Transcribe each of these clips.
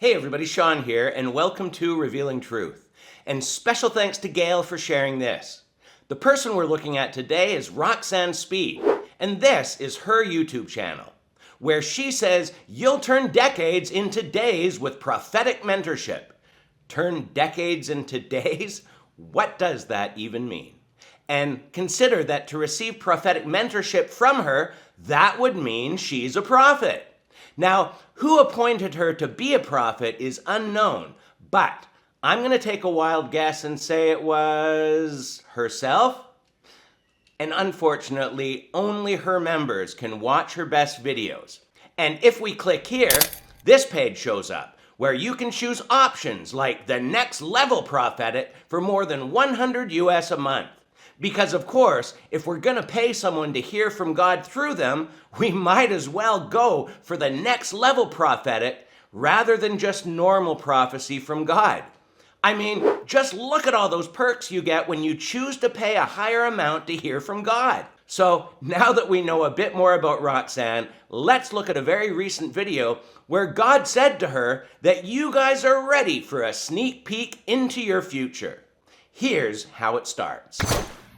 Hey everybody, Sean here, and welcome to Revealing Truth. And special thanks to Gail for sharing this. The person we're looking at today is Roxanne Seed, and this is her YouTube channel, where she says you'll turn decades into days with prophetic mentorship. Turn decades into days? What does that even mean? And consider that to receive prophetic mentorship from her, that would mean she's a prophet. Now, who appointed her to be a prophet is unknown, but I'm going to take a wild guess and say it was herself. And unfortunately, only her members can watch her best videos. And if we click here, this page shows up, where you can choose options like the next level prophetic for more than $100 US a month. Because of course, if we're going to pay someone to hear from God through them, we might as well go for the next level prophetic rather than just normal prophecy from God. I mean, just look at all those perks you get when you choose to pay a higher amount to hear from God. So now that we know a bit more about Roxanne, let's look at a very recent video where God said to her that you guys are ready for a sneak peek into your future. Here's how it starts.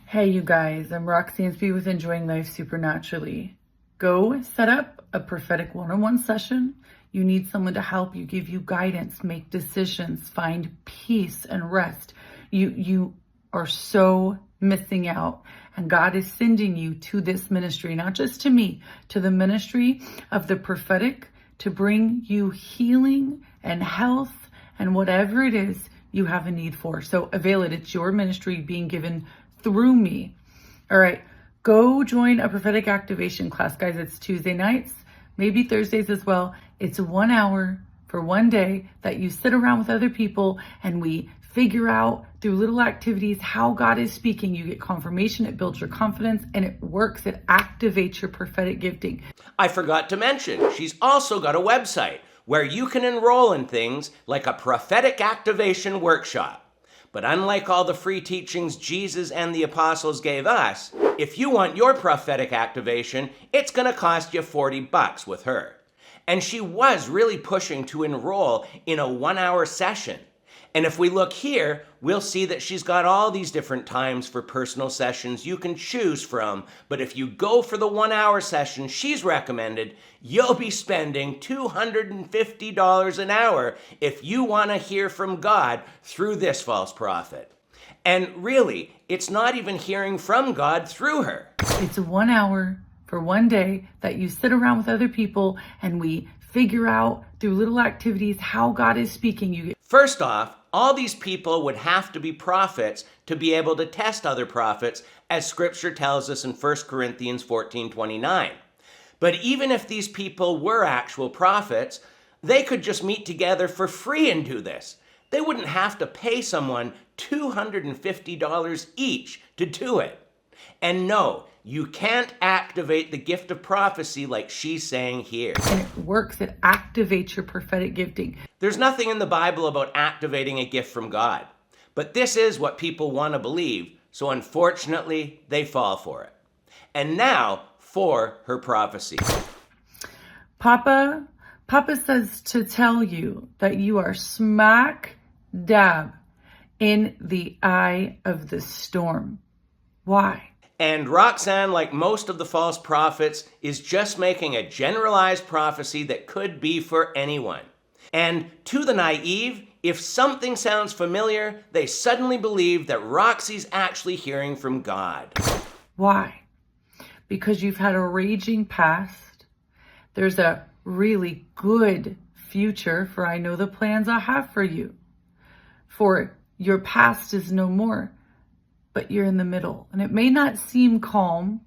Hey you guys, I'm Roxanne Seed with Enjoying Life Supernaturally. Go set up a prophetic one-on-one session. You need someone to help you, give you guidance, make decisions, find peace and rest. You are so missing out. And God is sending you to this ministry, not just to me, to the ministry of the prophetic, to bring you healing and health and whatever it is you have a need for. So avail it. It's your ministry being given through me. All right, go join a prophetic activation class, guys. It's Tuesday nights, maybe Thursdays as well. It's 1 hour for one day that you sit around with other people and we figure out through little activities how God is speaking. You get confirmation, it builds your confidence, and it works. It activates your prophetic gifting. I forgot to mention, she's also got a website where you can enroll in things like a prophetic activation workshop. But unlike all the free teachings Jesus and the apostles gave us, if you want your prophetic activation, it's going to cost you $40 with her. And she was really pushing to enroll in a 1 hour session. And if we look here, we'll see that she's got all these different times for personal sessions you can choose from. But if you go for the 1 hour session she's recommended, you'll be spending $250 an hour if you want to hear from God through this false prophet. And really, it's not even hearing from God through her. It's 1 hour for one day that you sit around with other people and we figure out through little activities how God is speaking. First off, all these people would have to be prophets to be able to test other prophets, as scripture tells us in 1 Corinthians 14:29. But even if these people were actual prophets, they could just meet together for free and do this. They wouldn't have to pay someone $250 each to do it. And no, you can't activate the gift of prophecy like she's saying here. And it works, it activates your prophetic gifting. There's nothing in the Bible about activating a gift from God. But this is what people want to believe, so unfortunately, they fall for it. And now, for her prophecy. Papa says to tell you that you are smack dab in the eye of the storm. Why? And Roxanne, like most of the false prophets, is just making a generalized prophecy that could be for anyone. And to the naive, if something sounds familiar, they suddenly believe that Roxy's actually hearing from God. Why? Because you've had a raging past. There's a really good future, for I know the plans I have for you. For your past is no more, but you're in the middle. And it may not seem calm.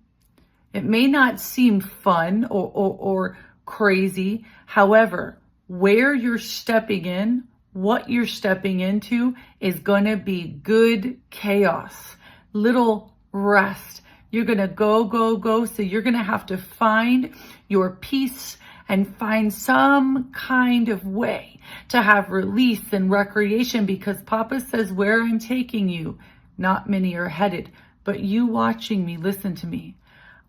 It may not seem fun or crazy. However, where you're stepping in, what you're stepping into is going to be good chaos, little rest. You're going to go. So you're going to have to find your peace and find some kind of way to have release and recreation, because Papa says where I'm taking you, not many are headed, but you watching me, listen to me.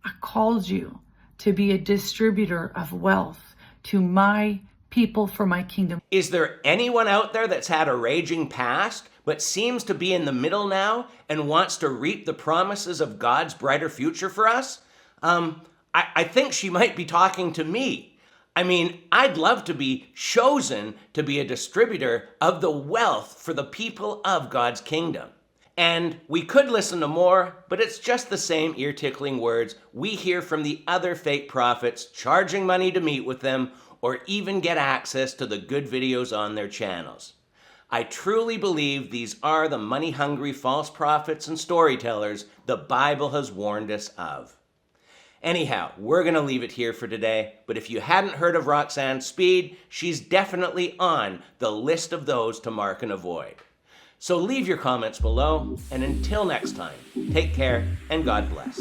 I called you to be a distributor of wealth to my people for my kingdom. Is there anyone out there that's had a raging past, but seems to be in the middle now and wants to reap the promises of God's brighter future for us? I think she might be talking to me. I mean, I'd love to be chosen to be a distributor of the wealth for the people of God's kingdom. And we could listen to more, but it's just the same ear-tickling words we hear from the other fake prophets charging money to meet with them or even get access to the good videos on their channels. I truly believe these are the money-hungry false prophets and storytellers the Bible has warned us of. Anyhow, we're going to leave it here for today, but if you hadn't heard of Roxanne Seed, she's definitely on the list of those to mark and avoid. So leave your comments below, and until next time, take care and God bless.